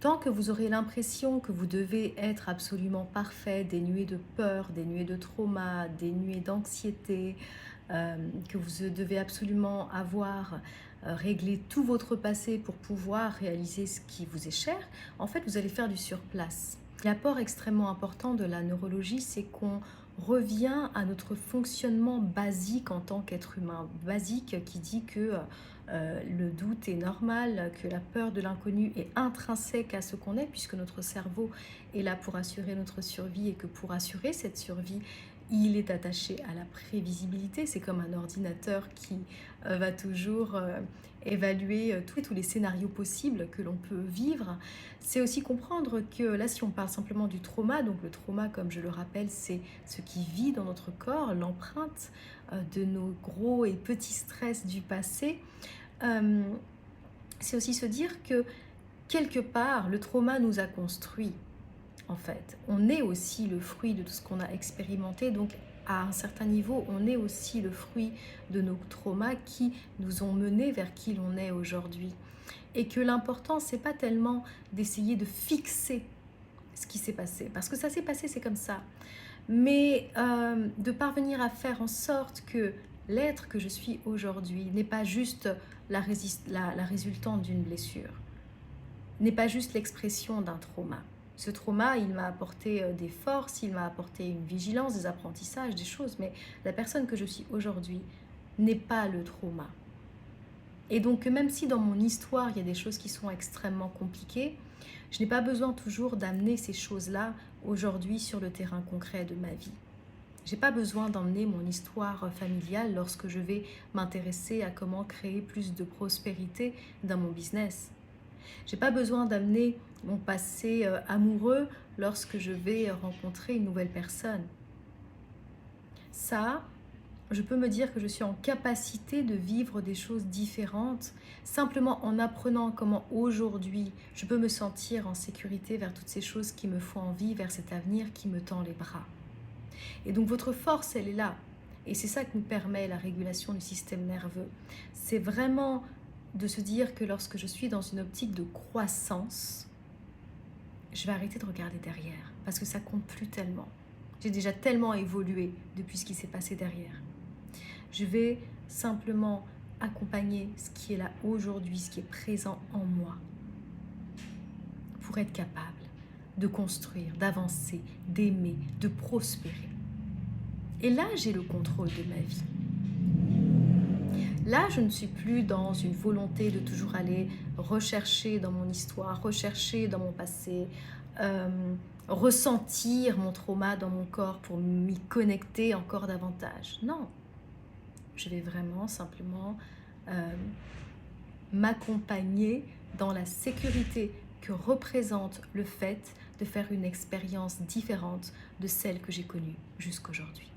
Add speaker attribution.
Speaker 1: Tant que vous aurez l'impression que vous devez être absolument parfait, dénué de peur, dénué de trauma, dénué d'anxiété, que vous devez absolument avoir réglé tout votre passé pour pouvoir réaliser ce qui vous est cher, en fait, vous allez faire du surplace. L'apport extrêmement important de la neurologie, c'est qu'on revient à notre fonctionnement basique en tant qu'être humain. Basique qui dit que le doute est normal, que la peur de l'inconnu est intrinsèque à ce qu'on est, puisque notre cerveau est là pour assurer notre survie et que pour assurer cette survie, il est attaché à la prévisibilité. C'est comme un ordinateur qui va toujours évaluer tous les scénarios possibles que l'on peut vivre. C'est aussi comprendre que là, si on parle simplement du trauma, donc le trauma, comme je le rappelle, c'est ce qui vit dans notre corps, l'empreinte de nos gros et petits stress du passé. Euh, c'est aussi se dire que quelque part, le trauma nous a construits. En fait, on est aussi le fruit de tout ce qu'on a expérimenté, donc à un certain niveau, on est aussi le fruit de nos traumas qui nous ont menés vers qui l'on est aujourd'hui. Et que l'important, c'est pas tellement d'essayer de fixer ce qui s'est passé, parce que ça s'est passé, c'est comme ça, mais de parvenir à faire en sorte que l'être que je suis aujourd'hui n'est pas juste la résultante d'une blessure, n'est pas juste l'expression d'un trauma. Ce trauma, il m'a apporté des forces, il m'a apporté une vigilance, des apprentissages, des choses, mais la personne que je suis aujourd'hui n'est pas le trauma. Et donc, même si dans mon histoire, il y a des choses qui sont extrêmement compliquées, je n'ai pas besoin toujours d'amener ces choses-là aujourd'hui sur le terrain concret de ma vie. Je n'ai pas besoin d'emmener mon histoire familiale lorsque je vais m'intéresser à comment créer plus de prospérité dans mon business. J'ai pas besoin d'amener mon passé amoureux lorsque je vais rencontrer une nouvelle personne. Ça, je peux me dire que je suis en capacité de vivre des choses différentes simplement en apprenant comment aujourd'hui je peux me sentir en sécurité vers toutes ces choses qui me font envie, vers cet avenir qui me tend les bras. Et donc votre force, elle est là. Et c'est ça que nous permet la régulation du système nerveux. C'est vraiment de se dire que lorsque je suis dans une optique de croissance, je vais arrêter de regarder derrière parce que ça compte plus tellement. J'ai déjà tellement évolué depuis ce qui s'est passé derrière. Je vais simplement accompagner ce qui est là aujourd'hui, ce qui est présent en moi pour être capable de construire, d'avancer, d'aimer, de prospérer. Et là, j'ai le contrôle de ma vie. Là, je ne suis plus dans une volonté de toujours aller rechercher dans mon histoire, rechercher dans mon passé, ressentir mon trauma dans mon corps pour m'y connecter encore davantage. Non, je vais vraiment simplement m'accompagner dans la sécurité que représente le fait de faire une expérience différente de celle que j'ai connue jusqu'aujourd'hui.